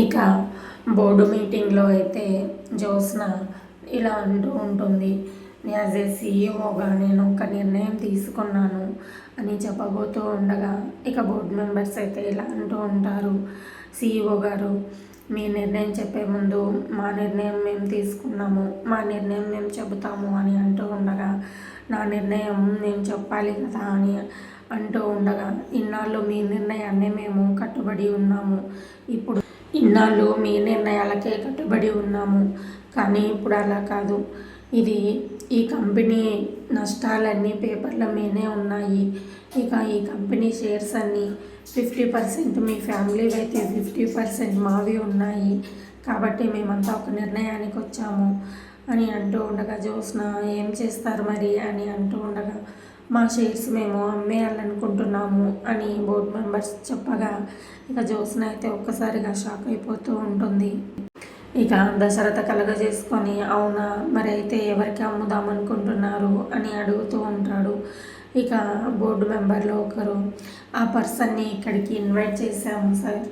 ఇక బోర్డు మీటింగ్లో అయితే జ్యోత్స్న ఇలా అంటూ ఉంటుంది, యాజ్ ఏ సీఈఓగా నేను ఒక నిర్ణయం తీసుకున్నాను అని చెప్పబోతూ ఉండగా ఇక బోర్డు మెంబర్స్ అయితే ఇలా అంటూ ఉంటారు, సీఈఓ గారు మీ నిర్ణయం చెప్పే ముందు మా నిర్ణయం మేము తీసుకున్నాము, మా నిర్ణయం మేము చెబుతాము అని అంటూ ఉండగా నా నిర్ణయం నేను చెప్పాలి కదా అని అంటూ ఉండగా ఇన్నాళ్ళు మీ నిర్ణయాన్నే మేము కట్టుబడి ఉన్నాము, ఇప్పుడు ఇన్నాళ్ళు మీ నిర్ణయాలకే కట్టుబడి ఉన్నాము, కానీ ఇప్పుడు అలా కాదు, ఇది ఈ కంపెనీ నష్టాలన్నీ పేపర్ల మీదే ఉన్నాయి, ఇక ఈ కంపెనీ షేర్స్ అన్నీ 50% మీ ఫ్యామిలీ అయితే 50% మావి ఉన్నాయి, కాబట్టి మేమంతా ఒక నిర్ణయానికి వచ్చాము అని అంటూ ఉండగా జ్యోత్స్న ఏం చేస్తారు మరి అని అంటూ ఉండగా మా షేర్స్ మేము అమ్మేయాలనుకుంటున్నాము అని బోర్డు మెంబర్స్ చెప్పగా ఇక జ్యోత్స్న అయితే ఒక్కసారిగా షాక్ అయిపోతూ ఉంటుంది. ఇక దశరథ కలగజేసుకొని అవునా మరి అయితే ఎవరికి అమ్ముదామనుకుంటున్నారు అని అడుగుతూ ఉంటాడు. ఇక బోర్డు మెంబర్లో ఒకరు ఆ పర్సన్ని ఇక్కడికి ఇన్వైట్ చేశాము సార్,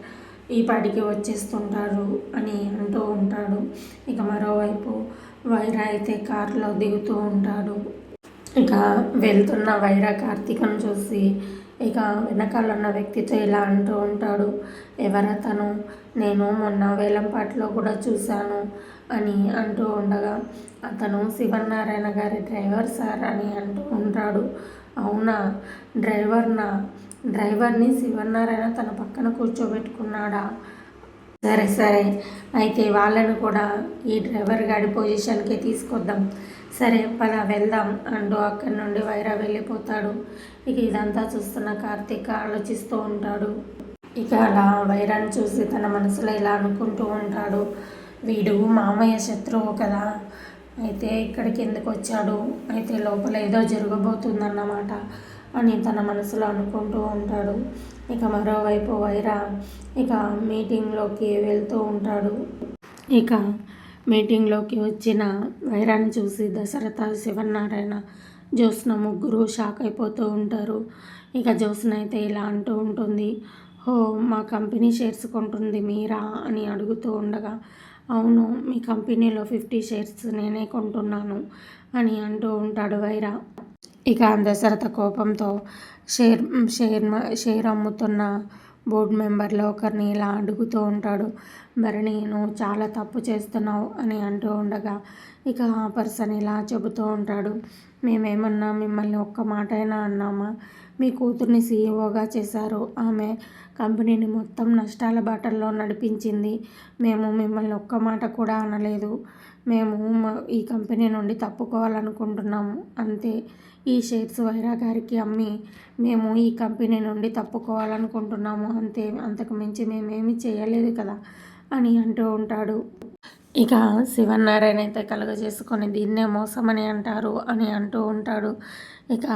ఈ పాటికి వచ్చేస్తుంటారు అని అంటూ ఉంటాడు. ఇక మరోవైపు వైరా అయితే కారులో దిగుతూ ఉంటాడు. ఇక వెళ్తున్న వైరా కార్తీకను చూసి ఇక వెనకాల ఉన్న వ్యక్తితో ఇలా అంటూ ఉంటాడు, ఎవరతను, నేను మొన్న వేలంపాట్లో కూడా చూశాను అని అంటూ ఉండగా అతను శివనారాయణ గారి డ్రైవర్ సార్ అని అంటూ ఉంటాడు. అవునా, డ్రైవర్ని శివనారాయణ తన పక్కన కూర్చోబెట్టుకున్నాడా? సరే సరే, అయితే వాళ్ళను కూడా ఈ డ్రైవర్ గాడి పొజిషన్కే తీసుకొద్దాం, సరే పద వెళ్దాం అంటూ అక్కడి నుండి వైరా వెళ్ళిపోతాడు. ఇక ఇదంతా చూస్తున్న కార్తీక్ ఆలోచిస్తూ ఉంటాడు. ఇక అలా వైరాన్ని చూసి తన మనసులో ఇలా అనుకుంటూ ఉంటాడు, వీడు మామయ్య శత్రువు కదా, అయితే ఇక్కడికి ఎందుకు వచ్చాడు, అయితే లోపల ఏదో జరగబోతుందన్నమాట అని తన మనసులో అనుకుంటూ ఉంటాడు. ఇక మరోవైపు వైరా ఇక మీటింగ్లోకి వెళ్తూ ఉంటాడు. ఇక మీటింగ్లోకి వచ్చిన వైరాన్ని చూసి దశరథ, శివనారాయణ, జ్యోత్స్న ముగ్గురు షాక్ అయిపోతూ ఉంటారు. ఇక జ్యోత్స్న అయితే ఇలా అంటూ ఉంటుంది, హో మా కంపెనీ షేర్స్ కొంటుంది మీరా అని అడుగుతూ ఉండగా అవును, మీ కంపెనీలో 50 షేర్స్ నేనే కొంటున్నాను అని అంటూ ఉంటాడు వైరా. ఇక దశరథ కోపంతో షేర్ అమ్ముతున్న బోర్డు మెంబర్లో ఒకరిని ఇలా అడుగుతూ ఉంటాడు, భరణి నువ్వు చాలా తప్పు చేస్తున్నావు అని అంటూ ఉండగా ఇక ఆ పర్సన్ ఇలా చెబుతూ ఉంటాడు, మేమేమన్నా మిమ్మల్ని ఒక్క మాట అయినా అన్నామా, మీ కూతుర్ని సీఈఓగా చేశారు, ఆమె కంపెనీని మొత్తం నష్టాల బాటల్లో నడిపించింది, మేము మిమ్మల్ని ఒక్క మాట కూడా అనలేదు, మేము ఈ కంపెనీ నుండి తప్పుకోవాలనుకుంటున్నాము అంతే, ఈ షేర్స్ వైరా గారికి అమ్మి మేము ఈ కంపెనీ నుండి తప్పుకోవాలనుకుంటున్నాము అంతే, అంతకు మించి మేమేమీ చేయలేదు కదా అని అంటూ ఉంటాడు. ఇక శివనారాయణ అయితే కలుగజేసుకొని దీన్నే మోసమని అంటారు అని అంటూ ఉంటాడు. ఇక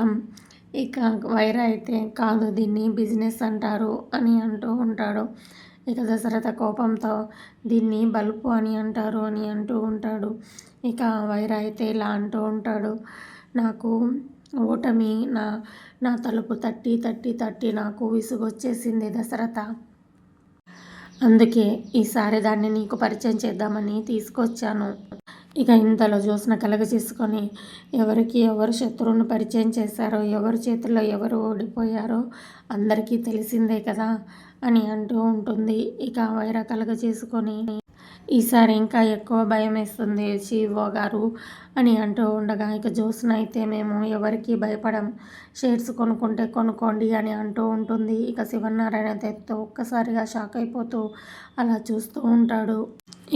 ఇక వైరా అయితే కాదు, దీన్ని బిజినెస్ అంటారు అని అంటూ ఉంటాడు. ఇక దశరథ కోపంతో దీన్ని బల్బు అని అంటారు అని అంటూ ఉంటాడు. ఇక వైరా అయితే ఇలా అంటూ ఉంటాడు, నాకు ఓటమి నా తలుపు తట్టి తట్టి తట్టి నాకు విసుగొచ్చేసింది దశరథ, అందుకే ఈసారి దాన్ని నీకు పరిచయం చేద్దామని తీసుకొచ్చాను. ఇక ఇంతలో జ్యోత్స్న కలగజేసుకొని ఎవరికి ఎవరు శత్రువును పరిచయం చేశారో, ఎవరి చేతుల్లో ఎవరు ఓడిపోయారో అందరికీ తెలిసిందే కదా అని అంటూ ఉంటుంది. ఇక వైరా కలగజేసుకొని ఈసారి ఇంకా ఎక్కువ భయం వేస్తుంది సీఈఓ గారు అని అంటూ ఉండగా ఇక జ్యోత్స్న అయితే మేము ఎవరికి భయపడం, షేర్స్ కొనుక్కుంటే కొనుక్కోండి అని అంటూ ఉంటుంది. ఇక శివనారాయణ అయితే ఒక్కసారిగా షాక్ అయిపోతూ అలా చూస్తూ ఉంటాడు.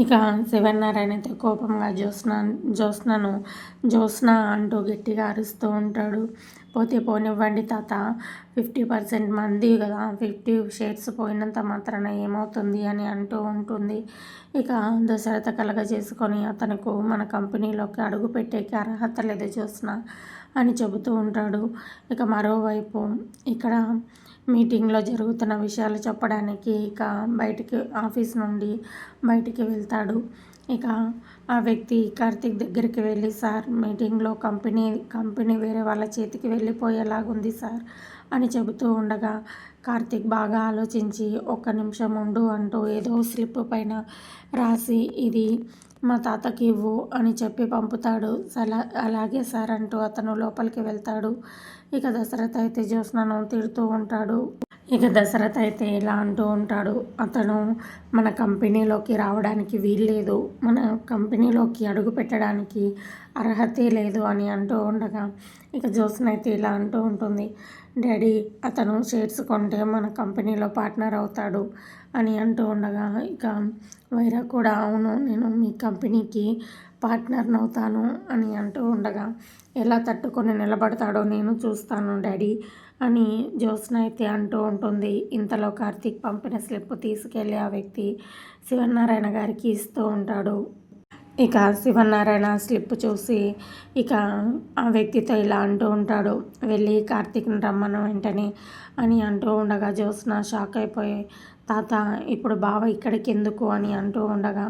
ఇక శివనారాయణ అయితే కోపంగా జ్యోత్స్నను జ్యోత్స్న అంటూ గట్టిగా అరుస్తూ ఉంటాడు, పోతే పోనివ్వండి తాత, 50% మంది కదా, 50 షేర్స్ పోయినంత మాత్రాన ఏమవుతుంది అని అంటూ ఉంటుంది. ఇక దశరథ కలగజేసుకొని అతనుకు మన కంపెనీలోకి అడుగు పెట్టేకి అర్హత లేదు జ్యోత్స్న అని చెబుతూ ఉంటాడు. ఇక మరోవైపు ఇక్కడ మీటింగ్లో జరుగుతున్న విషయాలు చెప్పడానికి ఇక ఆఫీస్ నుండి బయటికి వెళ్తాడు. ఇక ఆ వ్యక్తి కార్తీక్ దగ్గరికి వెళ్ళి, సార్ మీటింగ్లో కంపెనీ వేరే వాళ్ళ చేతికి వెళ్ళిపోయేలాగుంది సార్ అని చెబుతూ ఉండగా కార్తీక్ బాగా ఆలోచించి ఒక్క నిమిషం ఉండు అంటూ ఏదో స్లిప్ పైన రాసి ఇది మా తాతకి ఇవ్వు అని చెప్పి పంపుతాడు. అలాగే సార్ అంటూ అతను లోపలికి వెళ్తాడు. ఇక దశరథ్ అయితే జ్యోత్స్నను తిడుతూ ఉంటాడు. ఇక దశరథ్ అయితే ఇలా అంటూ ఉంటాడు, అతను మన కంపెనీలోకి రావడానికి వీల్లేదు, మన కంపెనీలోకి అడుగు పెట్టడానికి అర్హతే లేదు అని అంటూ ఉండగా ఇక జ్యోత్స్న అయితే ఇలా అంటూ ఉంటుంది, డాడీ అతను షేర్స్ కొంటే మన కంపెనీలో పార్ట్నర్ అవుతాడు అని అంటూ ఉండగా ఇక వైరా కూడా అవును నేను మీ కంపెనీకి పార్ట్నర్ని అవుతాను అని అంటూ ఉండగా ఎలా తట్టుకొని నిలబడతాడో నేను చూస్తాను డాడీ అని జ్యోత్స్న అయితే అంటూ ఉంటుంది. ఇంతలో కార్తీక్ పంపిన స్లిప్ తీసుకెళ్ళి ఆ వ్యక్తి శివనారాయణ గారికి ఇస్తూ ఉంటాడు. ఇక శివనారాయణ స్లిప్ చూసి ఇక ఆ వ్యక్తితో ఇలా అంటూ ఉంటాడు, వెళ్ళి కార్తీక్ని రమ్మను వెంటనే అని అంటూ ఉండగా జ్యోత్స్న షాక్ అయిపోయి తాత ఇప్పుడు బావ ఇక్కడికి ఎందుకు అని అంటూ ఉండగా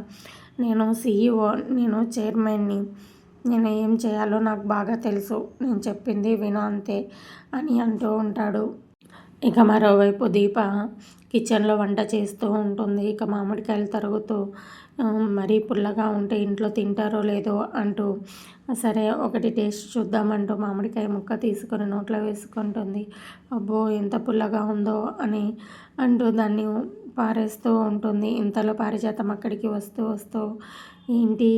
నేను CEO, నేను చైర్మన్ని, నేను ఏం చేయాలో నాకు బాగా తెలుసు, నేను చెప్పింది విను అంతే అని అంటూ ఉంటాడు. ఇక మరోవైపు దీప కిచెన్లో వంట చేస్తూ ఉంటుంది. ఇక మామిడికాయలు తరుగుతూ మరీ పుల్లగా ఉంటే ఇంట్లో తింటారో లేదో అంటూ సరే ఒకటి టేస్ట్ చూద్దామంటూ మామిడికాయ ముక్క తీసుకొని నోట్లో వేసుకుంటుంది. అబ్బో ఎంత పుల్లగా ఉందో అని అంటూ దాన్ని పారేస్తూ ఉంటుంది. ఇంతలో పారిజాతం అక్కడికి వస్తూ ఏంటి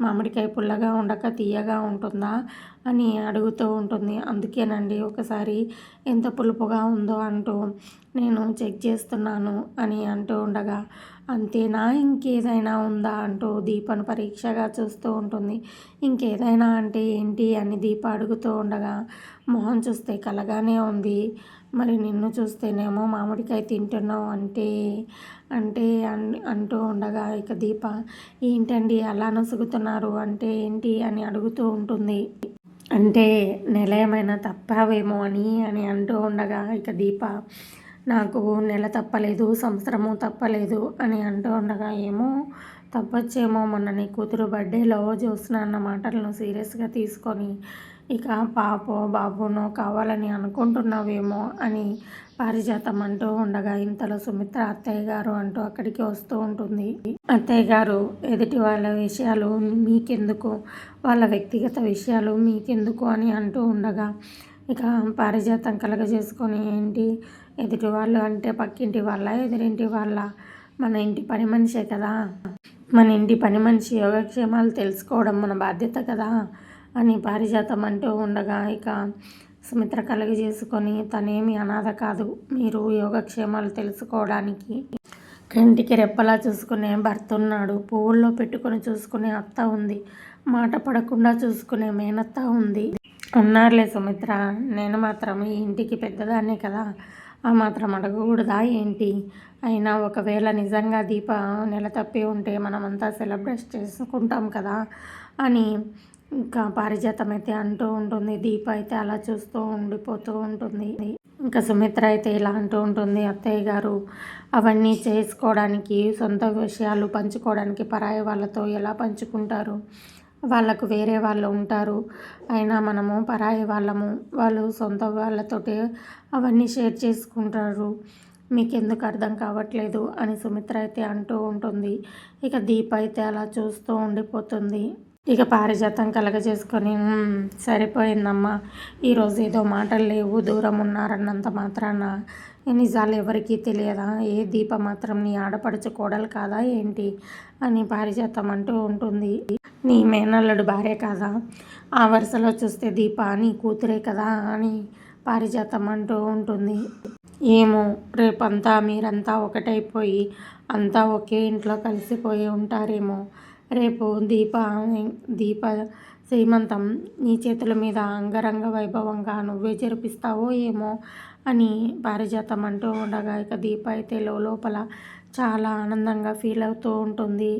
మామిడికాయ పుల్లగా ఉండక తీయగా ఉంటుందా అని అడుగుతూ ఉంటుంది. అందుకేనండి ఒకసారి ఎంత పులుపుగా ఉందో అంటూ నేను చెక్ చేస్తున్నాను అని అంటూ ఉండగా అంతేనా ఇంకేదైనా ఉందా అంటూ దీపను పరీక్షగా చూస్తూ ఉంటుంది. ఇంకేదైనా అంటే ఏంటి అని దీప అడుగుతూ ఉండగా మొహం చూస్తే కలగానే ఉంది, మరి నిన్ను చూస్తేనేమో మామిడికాయ తింటున్నావు అంటే అంటే అంటూ ఉండగా ఇక దీప ఏంటండి అలా నసుగుతున్నారు అంటే ఏంటి అని అడుగుతూ ఉంటుంది. అంటే నెల ఏమైనా తప్పావేమో అని అంటూ ఉండగా ఇక దీప నాకు నెల తప్పలేదు, సంవత్సరము తప్పలేదు అని అంటూ ఉండగా ఏమో తప్పొచ్చేమో మొన్న నీ కూతురు బర్త్డేలో జ్యోత్స్న అన్న మాటలను సీరియస్గా తీసుకొని ఇక పాపో బాబునో కావాలని అనుకుంటున్నావేమో అని పారిజాతం అంటూ ఉండగా ఇంతలో సుమిత్ర అత్తయ్య గారు అంటూ అక్కడికి వస్తూ ఉంటుంది. అత్తయ్య గారు ఎదుటి వాళ్ళ విషయాలు మీకెందుకు, వాళ్ళ వ్యక్తిగత విషయాలు మీకెందుకు అని అంటూ ఉండగా ఇక పారిజాతం కలగజేసుకొని ఏంటి ఎదుటి వాళ్ళు అంటే పక్కింటి వాళ్ళ ఎదురింటి వాళ్ళ, మన ఇంటి పని మనిషే కదా, మన ఇంటి పని మనిషి యోగక్షేమాలు తెలుసుకోవడం మన బాధ్యత కదా అని పారిజాతం అంటూ ఉండగా ఇక సుమిత్ర కలగజేసుకొని తనేమి అనాథ కాదు, మీరు యోగక్షేమాలు తెలుసుకోవడానికి కంటికి రెప్పలా చూసుకునే భర్త ఉన్నాడు, పువ్వుల్లో పెట్టుకొని చూసుకునే అత్త ఉంది, మాట పడకుండా చూసుకునే మేనత్త ఉంది. ఉన్నారులే సుమిత్ర, నేను మాత్రం ఈ ఇంటికి పెద్దదాన్నే కదా, ఆ మాత్రం అడగకూడదా ఏంటి? అయినా ఒకవేళ నిజంగా దీప నెల తప్పి ఉంటే మనమంతా సెలబ్రేట్ చేసుకుంటాం కదా అని ఇంకా పారిజాతం అయితే అంటూ ఉంటుంది. దీప అయితే అలా చూస్తూ ఉండిపోతూ ఉంటుంది. ఇంకా సుమిత్ర అయితే ఇలా అంటూ ఉంటుంది, అత్తయ్య గారు అవన్నీ చేసుకోవడానికి, సొంత విషయాలు పంచుకోవడానికి పరాయి వాళ్ళతో ఎలా పంచుకుంటారు, వాళ్ళకు వేరే వాళ్ళు ఉంటారు, అయినా మనము పరాయి వాళ్ళము, వాళ్ళు సొంత వాళ్ళతోటే అవన్నీ షేర్ చేసుకుంటారు, మీకెందుకు అర్థం కావట్లేదు అని సుమిత్ర అయితే అంటూ ఉంటుంది. ఇక దీప అయితే అలా చూస్తూ ఉండిపోతుంది. ఇక పారిజాతం కలగజేసుకొని సరిపోయిందమ్మా, ఈరోజు ఏదో మాటలు లేవు, దూరం ఉన్నారన్నంత మాత్రాన నిజాలు ఎవరికీ తెలియదా, ఏ దీప మాత్రం నీ ఆడపడుచు కోడలు కాదా ఏంటి అని పారిజాతం అంటూ ఉంటుంది. నీ మేనల్లుడు భార్య కాదా, ఆ వరుసలో చూస్తే దీప నీ కూతురే కదా అని పారిజాతం అంటూ ఉంటుంది. ఏమో రేపంతా మీరంతా ఒకటైపోయి అంతా ఒకే ఇంట్లో కలిసిపోయి ఉంటారేమో, రేపు దీప శ్రీమంతం నీ చేతుల మీద అంగరంగ వైభవంగా నువ్వే జరిపిస్తావో ఏమో అని పారిజాతం అంటూ ఉండగా ఇక దీప అయితే లోపల చాలా ఆనందంగా ఫీల్ అవుతూ ఉంటుంది.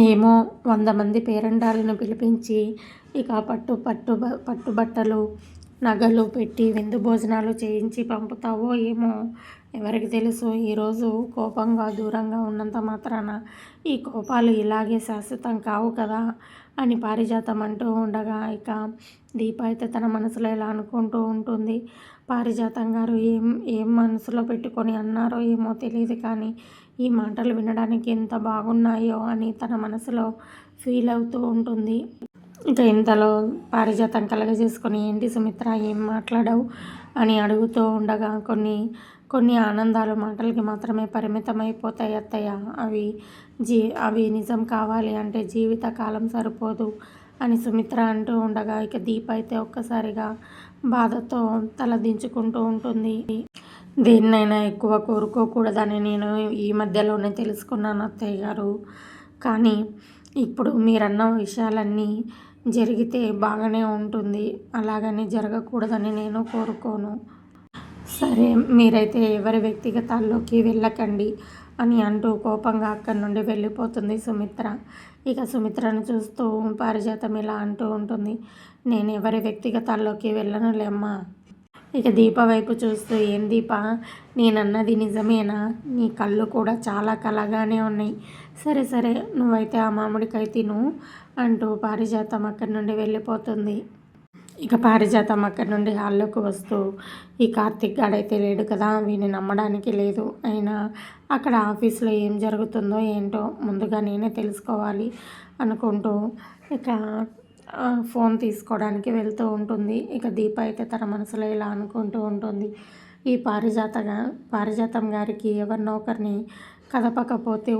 ఏమో 100 మంది పేరంటాలను పిలిపించి ఇక పట్టుబట్టలు నగలు పెట్టి విందు భోజనాలు చేయించి పంపుతావో ఏమో, ఎవరికి తెలుసు. ఈరోజు కోపంగా దూరంగా ఉన్నంత మాత్రాన ఈ కోపాలు ఇలాగే శాశ్వతం కావు కదా అని పారిజాతం అంటూ ఉండగా ఇక దీప అయితే తన మనసులో ఇలా అనుకుంటూ ఉంటుంది. పారిజాతం గారు ఏం ఏం మనసులో పెట్టుకొని అన్నారో ఏమో తెలియదు, కానీ ఈ మాటలు వినడానికి ఎంత బాగున్నాయో అని తన మనసులో ఫీల్ అవుతూ ఉంటుంది. ఇక ఇంతలో పారిజాతం కలగజేసుకొని, ఏంటి సుమిత్ర ఏం మాట్లాడవు అని అడుగుతూ ఉండగా, కొన్ని కొన్ని ఆనందాలు మాటలకి మాత్రమే పరిమితమైపోతాయి అత్తయ్య. అవి నిజం కావాలి అంటే జీవితకాలం సరిపోదు అని సుమిత్ర అంటూ ఉండగా, ఇక దీప అయితే ఒక్కసారిగా బాధతో తలదించుకుంటూ ఉంటుంది. దేన్నైనా ఎక్కువ కోరుకోకూడదని నేను ఈ మధ్యలోనే తెలుసుకున్నాను అత్తయ్య గారు. కానీ ఇప్పుడు మీరన్న విషయాలన్నీ జరిగితే బాగానే ఉంటుంది. అలాగని జరగకూడదని నేను కోరుకోను. సరే, మీరైతే ఎవరి వ్యక్తిగతాల్లోకి వెళ్ళకండి అని అంటూ కోపంగా అక్కడి నుండి వెళ్ళిపోతుంది సుమిత్ర. ఇక సుమిత్రను చూస్తూ పారిజాతం ఇలా అంటూ ఉంటుంది, నేను ఎవరి వ్యక్తిగతాల్లోకి వెళ్ళనులేమ్మా. ఇక దీప వైపు చూస్తూ, ఏం దీప, నేనన్నది నిజమేనా? నీ కళ్ళు కూడా చాలా కలగానే ఉన్నాయి. సరే సరే, నువ్వైతే ఆ మామిడికాయ తిను అంటూ పారిజాతం అక్కడి నుండి వెళ్ళిపోతుంది. ఇక పారిజాతం అక్కడి నుండి హాల్లోకి వస్తూ, ఈ కార్తిక్ గాడైతే లేడు కదా, వీడిని నమ్మడానికి లేదు. అయినా అక్కడ ఆఫీస్లో ఏం జరుగుతుందో ఏంటో ముందుగా నేనే తెలుసుకోవాలి అనుకుంటూ ఇక ఫోన్ తీసుకోవడానికి వెళ్తూ ఉంటుంది. ఇక దీప అయితే తన మనసులో ఇలా అనుకుంటూ ఉంటుంది, ఈ పారిజాతం గారికి ఎవరినో ఒకరిని కదపకపోతే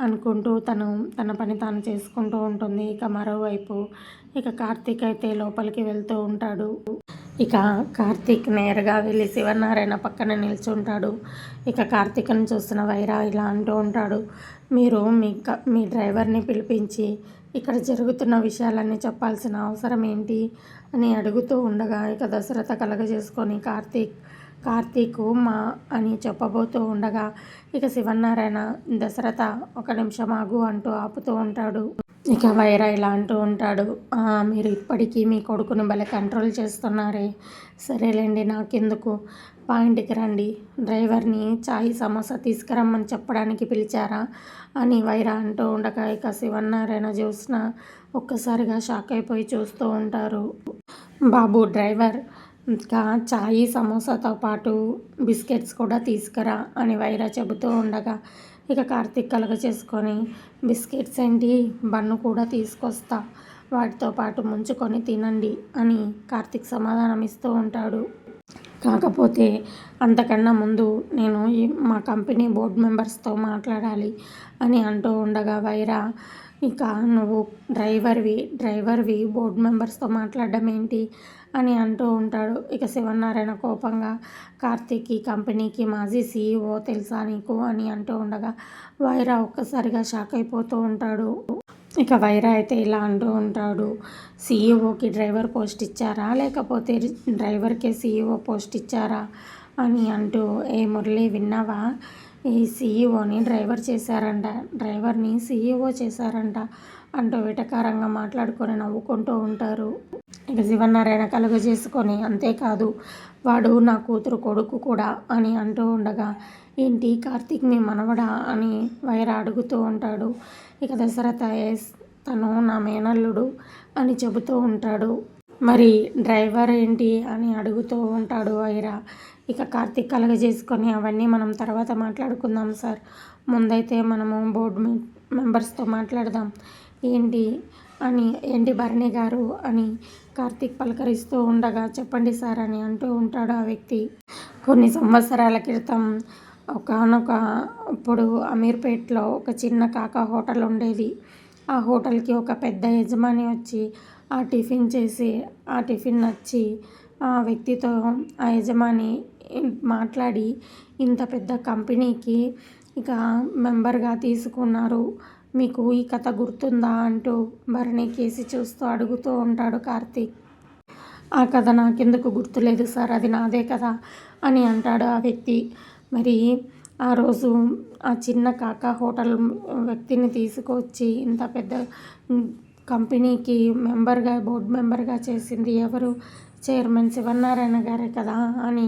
అనుకుంటూ తన పని తాను చేసుకుంటూ ఉంటుంది. ఇక మరోవైపు ఇక కార్తీక్ అయితే లోపలికి వెళ్తూ ఉంటాడు. ఇక కార్తీక్ నేరుగా వెళ్ళి శివనారాయణ పక్కన నిల్చుంటాడు. ఇక కార్తీక్ని చూస్తున్న వైరా ఇలా అంటూ ఉంటాడు, మీరు మీ డ్రైవర్ని పిలిపించి ఇక్కడ జరుగుతున్న విషయాలన్నీ చెప్పాల్సిన అవసరం ఏంటి అని అడుగుతూ ఉండగా, ఇక దశరథ కలగజేసుకొని కార్తీక్ మా అని చెప్పబోతూ ఉండగా, ఇక శివనారాయణ, దశరథ ఒక నిమిషం ఆగు అంటూ ఆపుతూ ఉంటాడు. ఇక వైరా ఇలా అంటూ ఉంటాడు, మీరు ఇప్పటికీ మీ కొడుకుని భలే కంట్రోల్ చేస్తున్నారే. సరేలేండి, నాకెందుకు, పాయింట్కి రండి. డ్రైవర్ని చాయ్ సమోసా తీసుకురమ్మని చెప్పడానికి పిలిచారా అని వైరా అంటూ ఉండగా, ఇక శివనారాయణ జ్యోత్స్న ఒక్కసారిగా షాక్ అయిపోయి చూస్తూ ఉంటారు. బాబు డ్రైవర్, ఇంకా చాయ్ సమోసాతో పాటు బిస్కెట్స్ కూడా తీసుకురా అని వైరా చెబుతూ ఉండగా, ఇక కార్తీక్ కలగజేసుకొని, బిస్కెట్స్ ఏంటి, బన్ను కూడా తీసుకొస్తా, వాటితో పాటు ముంచుకొని తినండి అని కార్తీక్ సమాధానం ఇస్తూ ఉంటాడు. కాకపోతే అంతకన్నా ముందు నేను మా కంపెనీ బోర్డు మెంబర్స్తో మాట్లాడాలి అని అంటూ ఉండగా, వైరా, ఇక నువ్వు డ్రైవర్వి బోర్డు మెంబర్స్తో మాట్లాడడం ఏంటి అని అంటూ ఉంటాడు. ఇక శివనారాయణ కోపంగా, కార్తీక్ ఈ కంపెనీకి మాజీ CEO తెలుసా నీకు అని అంటూ ఉండగా, వైరా ఒక్కసారిగా షాక్ అయిపోతూ ఉంటాడు. ఇక వైరా అయితే ఇలా అంటూ ఉంటాడు, CEOకి డ్రైవర్ పోస్ట్ ఇచ్చారా, లేకపోతే డ్రైవర్కే CEO పోస్ట్ ఇచ్చారా అని అంటూ, ఏ మురళి విన్నావా, ఈ CEOని డ్రైవర్ని CEO చేశారంట అంటూ వెటకారంగా మాట్లాడుకొని నవ్వుకుంటూ ఉంటారు. ఇక శివనారాయణ కలుగజేసుకొని, అంతేకాదు వాడు నా కూతురు కొడుకు కూడా అని అంటూ ఉండగా, ఏంటి కార్తీక్ మీ మనవడా అని వైరా అడుగుతూ ఉంటాడు. ఇక దశరథ, తను నా మేనల్లుడు అని చెబుతూ ఉంటాడు. మరి డ్రైవర్ ఏంటి అని అడుగుతూ ఉంటాడు వైరా. ఇక కార్తీక్ కలగజేసుకొని, అవన్నీ మనం తర్వాత మాట్లాడుకుందాం సార్, ముందైతే మనము బోర్డు మెంబర్స్తో మాట్లాడదాం. ఏంటి భరణి గారు అని కార్తీక్ పలకరిస్తూ ఉండగా, చెప్పండి సార్ అని అంటూ ఉంటాడు ఆ వ్యక్తి. కొన్ని సంవత్సరాల క్రితం ఇప్పుడు అమీర్పేట్లో ఒక చిన్న కాకా హోటల్ ఉండేది. ఆ హోటల్కి ఒక పెద్ద యజమాని వచ్చి ఆ టిఫిన్ నచ్చి ఆ వ్యక్తితో ఆ యజమాని మాట్లాడి, ఇంత పెద్ద కంపెనీకి ఇక మెంబర్గా తీసుకున్నారు, మీకు ఈ కథ గుర్తుందా అంటూ భరణి కేసి చూస్తూ అడుగుతూ ఉంటాడు కార్తీక్. ఆ కథ నాకెందుకు గుర్తులేదు సార్, అది నాదే కదా అని అంటాడు ఆ వ్యక్తి. మరి ఆ రోజు ఆ చిన్న కాకా హోటల్ వ్యక్తిని తీసుకొచ్చి ఇంత పెద్ద కంపెనీకి బోర్డు మెంబర్గా చేసింది ఎవరు, చైర్మన్ శివనారాయణ గారే కదా అని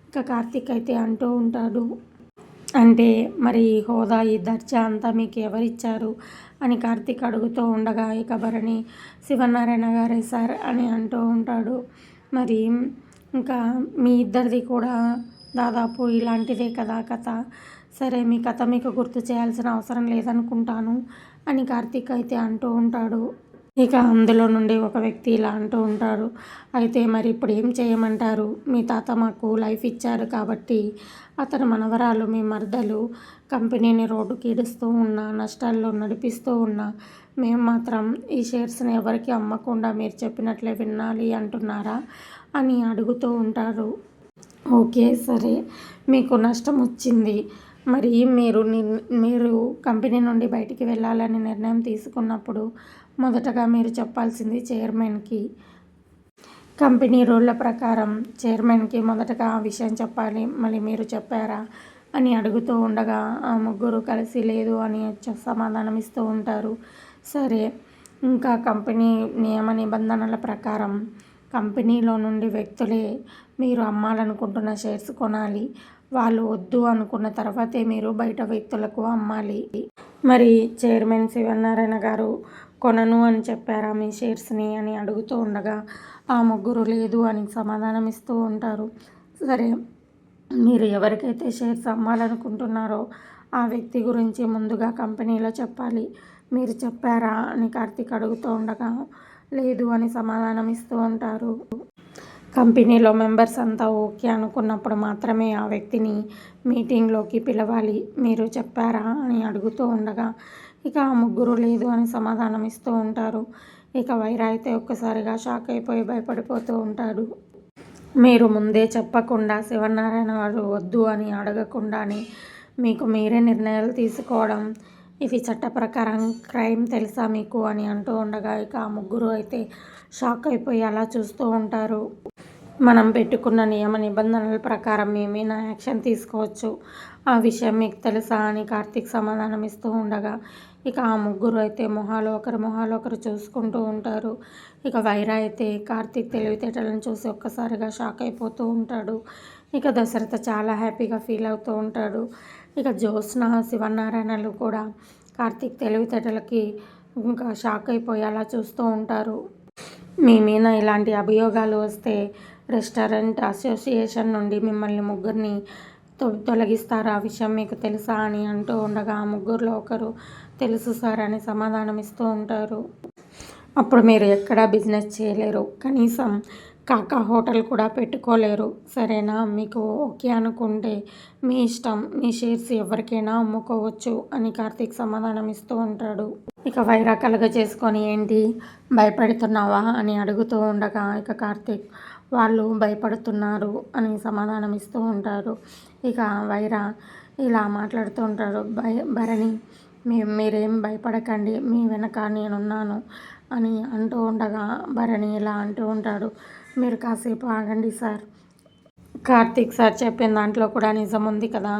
ఇక కార్తీక్ అయితే అంటూ ఉంటాడు. అంటే మరి ఈ హోదా, ఈ దర్జా అంతా మీకు ఎవరిచ్చారు అని కార్తీక్ అడుగుతూ ఉండగా, ఇక భరణి శివనారాయణ గారే సార్ అని అంటూ ఉంటాడు. మరి ఇంకా మీ ఇద్దరిది కూడా దాదాపు ఇలాంటిదే కదా కథ. సరే, మీ కథ మీకు గుర్తు చేయాల్సిన అవసరం లేదనుకుంటాను అని కార్తీక్ అయితే అంటూ ఉంటాడు. ఇక అందులో నుండి ఒక వ్యక్తి ఇలా అంటూ ఉంటారు, అయితే మరి ఇప్పుడు ఏం చేయమంటారు? మీ తాత మాకు లైఫ్ ఇచ్చారు కాబట్టి అతని మనవరాలు మీ మరదలు కంపెనీని రోడ్డుకి ఈడుస్తూ ఉన్నా, నష్టాల్లో నడిపిస్తూ ఉన్నా, మేము మాత్రం ఈ షేర్స్ని ఎవరికి అమ్మకుండా మీరు చెప్పినట్లే వినాలి అంటున్నారా అని అడుగుతూ ఉంటారు. ఓకే, సరే, మీకు నష్టం వచ్చింది. మరి మీరు కంపెనీ నుండి బయటికి వెళ్ళాలని నిర్ణయం తీసుకున్నప్పుడు మొదటగా మీరు చెప్పాల్సింది చైర్మన్కి. కంపెనీ రూళ్ళ ప్రకారం చైర్మన్కి మొదటగా ఆ విషయం చెప్పాలి. మళ్ళీ మీరు చెప్పారా అని అడుగుతూ ఉండగా ఆ ముగ్గురు కలిసి లేదు అని సమాధానం ఇస్తూ ఉంటారు. సరే, ఇంకా కంపెనీ నియమ నిబంధనల ప్రకారం కంపెనీలో నుండి వ్యక్తులే మీరు అమ్మాలనుకుంటున్న షేర్స్ కొనాలి. వాళ్ళు వద్దు అనుకున్న తర్వాతే మీరు బయట వ్యక్తులకు అమ్మాలి. మరి చైర్మన్ శివనారాయణ గారు కొనను అని చెప్పారా మీ షేర్స్ని అని అడుగుతూ ఉండగా ఆ ముగ్గురు లేదు అని సమాధానం ఇస్తూ ఉంటారు. సరే, మీరు ఎవరికైతే షేర్స్ అమ్మాలనుకుంటున్నారో ఆ వ్యక్తి గురించి ముందుగా కంపెనీలో చెప్పాలి. మీరు చెప్పారా అని కార్తీక్ అడుగుతూ ఉండగా లేదు అని సమాధానం ఇస్తూ ఉంటారు. కంపెనీలో మెంబర్స్ అంతా ఓకే అనుకున్నప్పుడు మాత్రమే ఆ వ్యక్తిని మీటింగ్లోకి పిలవాలి. మీరు చెప్పారా అని అడుగుతూ ఉండగా ఇక ఆ ముగ్గురు లేదు అని సమాధానం ఇస్తూ ఉంటారు. ఇక వైరా అయితే ఒక్కసారిగా షాక్ అయిపోయి భయపడిపోతూ ఉంటాడు. మీరు ముందే చెప్పకుండా శివనారాయణ గారు వద్దు అని అడగకుండానే మీకు మీరే నిర్ణయాలు తీసుకోవడం ఇది చట్ట ప్రకారం క్రైమ్ తెలుసా మీకు అని అంటూ ఉండగా ఇక ఆ ముగ్గురు అయితే షాక్ అయిపోయి అలా చూస్తూ ఉంటారు. మనం పెట్టుకున్న నియమ నిబంధనల ప్రకారం మేమైనా యాక్షన్ తీసుకోవచ్చు, ఆ విషయం మీకు తెలుసా అని కార్తీక్ సమాధానం ఇస్తూ ఉండగా ఇక ఆ ముగ్గురు అయితే మొహాలు ఒకరు చూసుకుంటూ ఉంటారు. ఇక వైరా అయితే కార్తీక్ తెలివితేటలను చూసి ఒక్కసారిగా షాక్ అయిపోతూ ఉంటాడు. ఇక దశరథ చాలా హ్యాపీగా ఫీల్ అవుతూ ఉంటాడు. ఇక జ్యోత్స్న శివనారాయణలు కూడా కార్తీక్ తెలివితేటలకి ఇంకా షాక్ అయిపోయి అలా చూస్తూ ఉంటారు. మీ మీద ఇలాంటి అభియోగాలు వస్తే రెస్టారెంట్ అసోసియేషన్ నుండి మిమ్మల్ని ముగ్గురిని తొలగిస్తారు, ఆ విషయం మీకు తెలుసా అని అంటూ ఉండగా ఆ ముగ్గురులో ఒకరు తెలుసు సార్ అని సమాధానం ఇస్తూ ఉంటారు. అప్పుడు మీరు ఎక్కడా బిజినెస్ చేయలేరు, కనీసం కాకా హోటల్ కూడా పెట్టుకోలేరు, సరేనా? మీకు ఓకే అనుకుంటే మీ ఇష్టం, మీ షేర్స్ ఎవరికైనా అమ్ముకోవచ్చు అని కార్తీక్ సమాధానం ఇస్తూ ఉంటాడు. ఇక వైరా కలగ చేసుకొని ఏంటి భయపడుతున్నావా అని అడుగుతూ ఉండగా ఇక కార్తీక్ వాళ్ళు భయపడుతున్నారు అని సమాధానం ఇస్తూ ఉంటారు. ఇక వైరా ఇలా మాట్లాడుతూ ఉంటాడు, భరణి మీరేం భయపడకండి, మీ వెనక నేనున్నాను అని అంటూ ఉండగా భరణి ఇలా అంటూ ఉంటాడు, మీరు కాసేపు ఆగండి సార్, కార్తీక్ సార్ చెప్పిన దాంట్లో కూడా నిజం ఉంది కదా,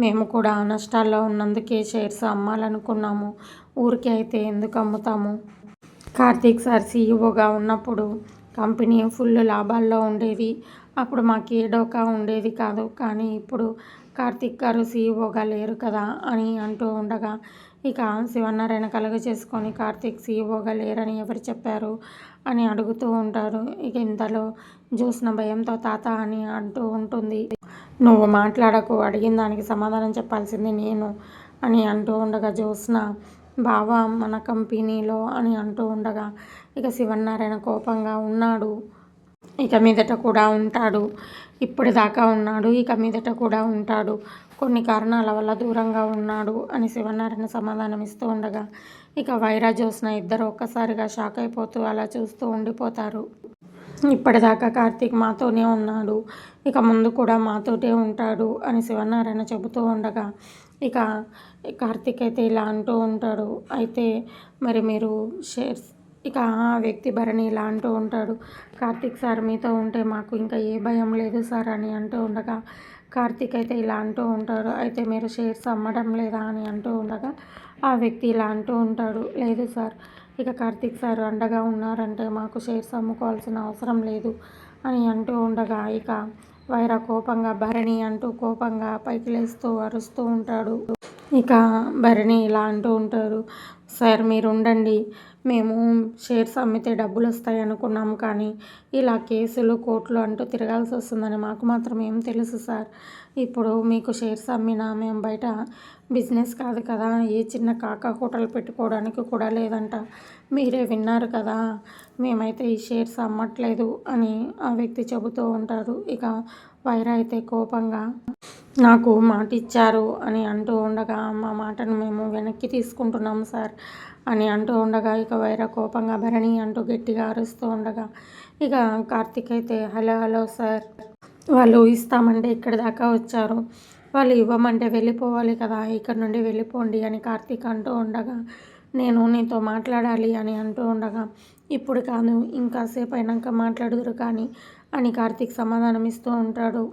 మేము కూడా నష్టాల్లో ఉన్నందుకే షేర్స్ అమ్మాలనుకున్నాము, ఊరికే అయితే ఎందుకు అమ్ముతాము? కార్తీక్ సార్ సీఈఓగా ఉన్నప్పుడు కంపెనీ ఫుల్ లాభాల్లో ఉండేది, అప్పుడు మాకు ఏ డోకా ఉండేది కాదు, కానీ ఇప్పుడు కార్తీక్ గారు సీఈఓగా లేరు కదా అని అంటూ ఉండగా ఇక శివనారాయణ కలగ చేసుకొని కార్తీక్ సీఈఓగా లేరని ఎవరు చెప్పారు అని అడుగుతూ ఉంటారు. ఇక ఇంతలో జ్యోత్స్న భయంతో తాత అని అంటూ ఉంటుంది. నువ్వు మాట్లాడకు, అడిగిన దానికి సమాధానం చెప్పాల్సింది నేను అని అంటూ ఉండగా జ్యోత్స్న బావ మన కంపెనీలో అని అంటూ ఉండగా ఇక శివనారాయణ కోపంగా ఉన్నాడు, ఇక మీదట కూడా ఉంటాడు, ఇప్పటిదాకా ఉన్నాడు, ఇక మీదట కూడా ఉంటాడు, కొన్ని కారణాల వల్ల దూరంగా ఉన్నాడు అని శివనారాయణ సమాధానం ఇస్తూ ఉండగా ఇక వైరా జ్యోత్స్న ఇద్దరు ఒక్కసారిగా షాక్ అయిపోతూ అలా చూస్తూ ఉండిపోతారు. ఇప్పటిదాకా కార్తీక్ మాతోనే ఉన్నాడు, ఇక ముందు కూడా మాతోటే ఉంటాడు అని శివనారాయణ చెబుతూ ఉండగా ఇక కార్తీక్ అయితే ఇలా అంటూ ఉంటాడు, అయితే మరి మీరు షేర్స్, ఇక ఆ వ్యక్తి భరణి ఇలా అంటూ ఉంటాడు, కార్తీక్ సార్ మీతో ఉంటే మాకు ఇంకా ఏ భయం లేదు సార్ అని అంటూ ఉండగా కార్తీక్ అయితే ఇలా అంటూ ఉంటాడు, అయితే మీరు షేర్స్ అమ్మడం లేదా అని అంటూ ఉండగా ఆ వ్యక్తి ఇలా అంటూ ఉంటాడు, లేదు సార్, ఇక కార్తీక్ సార్ అండగా ఉన్నారంటే మాకు షేర్స్ అమ్ముకోవాల్సిన అవసరం లేదు అని అంటూ ఉండగా ఇక వైరా కోపంగా భరణి అంటూ కోపంగా పైకి లేస్తూ అరుస్తూ ఉంటాడు. ఇక భరణి ఇలా అంటూ ఉంటాడు, సార్ మీరుండండి. మేము షేర్స్ అమ్మితే డబ్బులొస్తాయి అనుకున్నాం కానీ, ఇలా కేసులు, కోర్టులు అంటూ తిరగాల్సి వస్తుందని మాకు మాత్రం ఏం తెలుసు సార్. ఇప్పుడు మీకు షేర్స్ అమ్మినా మేము బయట బిజినెస్ కాదు కదా, ఏ చిన్న కాకా హోటల్ పెట్టుకోవడానికి కూడా లేదంట. మీరే విన్నారు కదా. మేమైతే ఈ షేర్స్ అమ్మట్లేదు అని ఆ వ్యక్తి చెబుతూ ఉంటారు. ఇక వైరా అయితే కోపంగా నాకు మాట ఇచ్చారు అని అంటూ ఉండగా, మా మాటను మేము వెనక్కి తీసుకుంటున్నాం సార్ అని అంటూ ఉండగా, ఇక వైరా కోపంగా భరణి అంటూ గట్టిగా అరుస్తూ ఉండగా, ఇక కార్తీక్ అయితే హలో హలో సార్, వాళ్ళు ఇస్తామంటే ఇక్కడి దాకా వచ్చారు, వాళ్ళు ఇవ్వమంటే వెళ్ళిపోవాలి కదా, ఇక్కడ నుండి వెళ్ళిపోండి అని కార్తీక్ అంటూ ఉండగా, నేను నీతో మాట్లాడాలి అని అంటూ ఉండగా, ఇప్పుడు కాదు ఇంకాసేపు అయినాక మాట్లాడుదురు కానీ అని కార్తీక్ సమాధానం ఇస్తూ ఉంటాడు.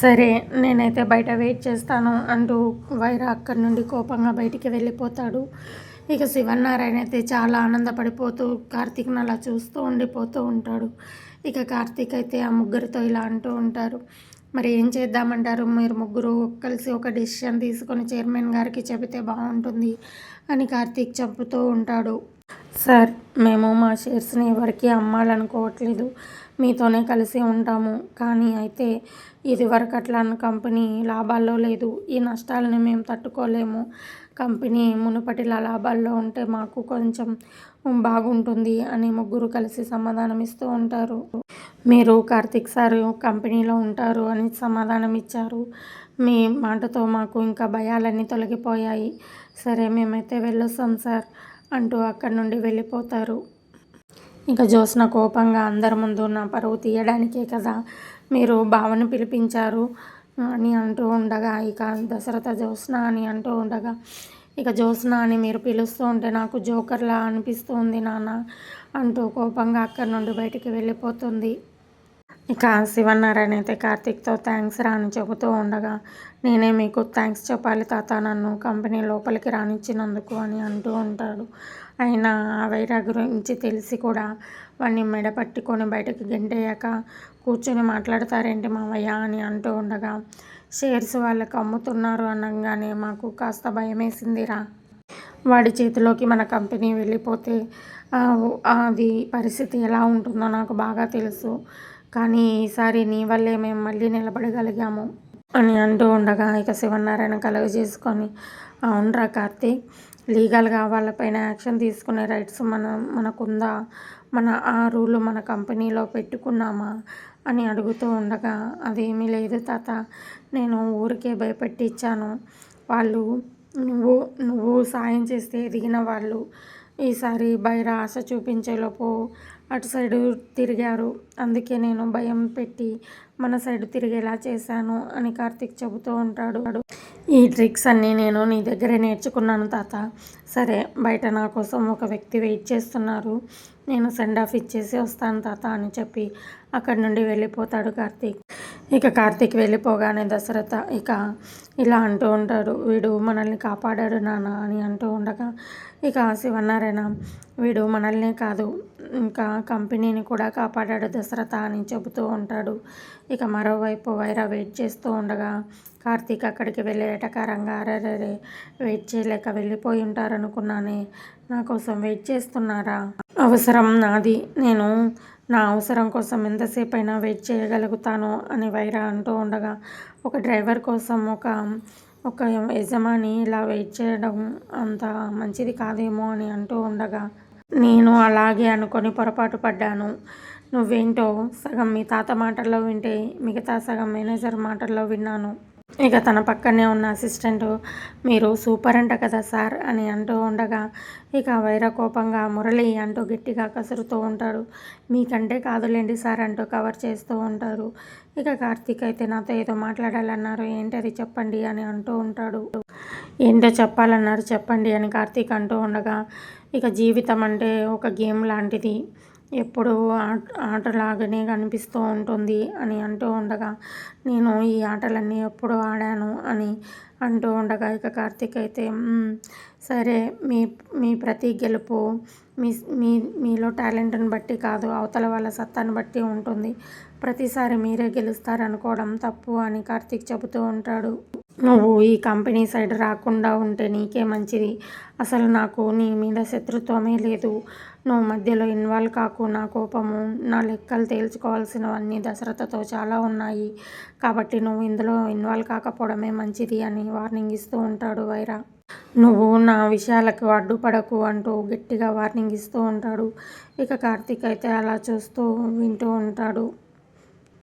సరే నేనైతే బయట వెయిట్ చేస్తాను అంటూ వైరా అక్కడి నుండి కోపంగా బయటికి వెళ్ళిపోతాడు. ఇక శివనారాయణ అయితే చాలా ఆనందపడిపోతూ కార్తీక్ని అలా చూస్తూ ఉండిపోతూ ఉంటాడు. ఇక కార్తీక్ అయితే ఆ ముగ్గురితో ఇలా అంటూ ఉంటారు, మరి ఏం చేద్దామంటారు, మీరు ముగ్గురు కలిసి ఒక డెసిషన్ తీసుకొని చైర్మన్ గారికి చెబితే బాగుంటుంది అని కార్తీక్ చెబుతూ ఉంటాడు. సార్ మేము మా షేర్స్ని ఎవరికి అమ్మాలనుకోవట్లేదు, మీతోనే కలిసి ఉంటాము. కానీ అయితే ఇది వరకు అట్లా కంపెనీ లాభాల్లో లేదు, ఈ నష్టాలని మేము తట్టుకోలేము. కంపెనీ మునుపటిలా లాభాల్లో ఉంటే మాకు కొంచెం బాగుంటుంది అని ముగ్గురు కలిసి సమాధానం ఇస్తూ ఉంటారు. మీరు కార్తీక్ సార్ కంపెనీలో ఉంటారు అని సమాధానం ఇచ్చారు. మీ మాటతో మాకు ఇంకా భయాలన్నీ తొలగిపోయాయి. సరే మేమైతే వెళ్ళొస్తాం సార్ అంటూ అక్కడి నుండి వెళ్ళిపోతారు. ఇక జ్యోత్స్న కోపంగా అందరి ముందు నా పరువు తీయడానికే కదా మీరు బావని పిలిపించారు అని అంటూ ఉండగా, ఇక దశరథ జ్యోత్స్న అని అంటూ ఉండగా, ఇక జ్యోత్స్న అని మీరు పిలుస్తూ ఉంటే నాకు జోకర్లా అనిపిస్తుంది నాన్న అంటూ కోపంగా అక్కడి నుండి బయటికి వెళ్ళిపోతుంది. ఇక శివనారాయణ అయితే కార్తీక్తో థ్యాంక్స్ రా అని చెబుతూ ఉండగా, నేనే మీకు థ్యాంక్స్ చెప్పాలి తాత, నన్ను కంపెనీ లోపలికి రానిచ్చినందుకు అని అంటూ ఉంటాడు. అయినా ఆ వైరా గురించి తెలిసి కూడా వాడిని మెడ పట్టుకొని బయటకు గెంటేయాక కూర్చొని మాట్లాడతారేంటి మావయ్య అని అంటూ ఉండగా, షేర్స్ వాళ్ళకి అమ్ముతున్నారు అనగానే మాకు కాస్త భయమేసిందిరా, వాడి చేతిలోకి మన కంపెనీ వెళ్ళిపోతే అది పరిస్థితి ఎలా ఉంటుందో నాకు బాగా తెలుసు. కానీ ఈసారి నీ వల్లే మేము మళ్ళీ నిలబడగలిగాము అని అంటూ ఉండగా, ఇక శివనారాయణ కలుగజేసుకొని, అవునరా కార్తీక్, లీగల్గా వాళ్ళపైన యాక్షన్ తీసుకునే రైట్స్ మనకుందా, మన ఆ రూలు మన కంపెనీలో పెట్టుకున్నామా అని అడుగుతూ ఉండగా, అదేమీ లేదు తాత, నేను ఊరికే భయపెట్టించాను. వాళ్ళు నువ్వు సాయం చేస్తే ఎదిగిన వాళ్ళు ఈసారి బయట ఆశ చూపించేలోపు అటు సైడు తిరిగారు, అందుకే నేను భయం పెట్టి మన సైడు తిరిగేలా చేశాను అని కార్తీక్ చెబుతూ ఉంటాడు. ఈ ట్రిక్స్ అన్నీ నేను నీ దగ్గరే నేర్చుకున్నాను తాత. సరే బయట నా కోసం ఒక వ్యక్తి వెయిట్ చేస్తున్నారు, నేను సెండ్ ఆఫ్ ఇచ్చేసి వస్తాను తాత అని చెప్పి అక్కడి నుండి వెళ్ళిపోతాడు కార్తీక్. ఇక కార్తీక్ వెళ్ళిపోగానే దశరథ ఇక ఇలా అంటూ ఉంటాడు, వీడు మనల్ని కాపాడాడు నాన్న అని అంటూ ఉండగా, ఇక శివనారాయణ వీడు మనల్నే కాదు ఇంకా కంపెనీని కూడా కాపాడాడు దశరథ అని చెబుతూ ఉంటాడు. ఇక మరోవైపు వైరా వెయిట్ చేస్తూ ఉండగా, కార్తీక్ అక్కడికి వెళ్ళి ఎటకారంగా, అరెరే వెయిట్ చేయలేక వెళ్ళిపోయి ఉంటారనుకున్నానే, నా కోసం వెయిట్ చేస్తున్నారా, అవసరం నాది, నేను నా అవసరం కోసం ఎంతసేపు అయినా వెయిట్ చేయగలుగుతాను అని వైరా అంటూ ఉండగా, ఒక డ్రైవర్ కోసం ఒక యజమాని ఇలా వెయిట్ చేయడం అంత మంచిది కాదేమో అని అంటూ ఉండగా, నేను అలాగే అనుకొని పొరపాటు పడ్డాను, నువ్వేంటో సగం మీ తాత మాటల్లో వింటే మిగతా సగం మేనేజర్ మాటల్లో విన్నాను. ఇక తన పక్కనే ఉన్న అసిస్టెంట్, మీరు సూపర్ అంట కదా సార్ అని అంటూ ఉండగా, ఇక వైరా కోపంగా మురళి అంటూ గట్టిగా కసురుతూ ఉంటాడు. మీకంటే కాదులేండి సార్ అంటూ కవర్ చేస్తూ ఉంటారు. ఇక కార్తీక్ అయితే నాతో ఏదో మాట్లాడాలన్నారు, ఏంటది చెప్పండి అని అంటూ ఉంటాడు. ఏంటో చెప్పాలన్నారు చెప్పండి అని కార్తీక్ అంటూ ఉండగా, ఇక జీవితం అంటే ఒక గేమ్ లాంటిది, ఎప్పుడూ ఆటలాగానే కనిపిస్తూ ఉంటుంది అని అంటూ ఉండగా, నేను ఈ ఆటలన్నీ ఎప్పుడు ఆడాను అని అంటూ ఉండగా, ఇక కార్తీక్ అయితే సరే, మీ మీ ప్రతి గెలుపు మీ మీ మీలో టాలెంట్ని బట్టి కాదు, అవతల వాళ్ళ సత్తాను బట్టి ఉంటుంది. ప్రతిసారి మీరే గెలుస్తారనుకోవడం తప్పు అని కార్తీక్ చెబుతూ ఉంటాడు. నువ్వు ఈ కంపెనీ సైడ్ రాకుండా ఉంటే నీకే మంచిది. అసలు నాకు నీ మీద శత్రుత్వమే లేదు. నువ్వు మధ్యలో ఇన్వాల్వ్ కాకు. నా కోపము, నా లెక్కలు తేల్చుకోవాల్సినవన్నీ దశరథతో చాలా ఉన్నాయి. కాబట్టి నువ్వు ఇందులో ఇన్వాల్వ్ కాకపోవడమే మంచిది అని వార్నింగ్ ఇస్తూ ఉంటాడు వైరా. నువ్వు నా విషయాలకు అడ్డుపడకు అంటూ గట్టిగా వార్నింగ్ ఇస్తూ ఉంటాడు. ఇక కార్తీక్ అయితే అలా చూస్తూ వింటూ ఉంటాడు.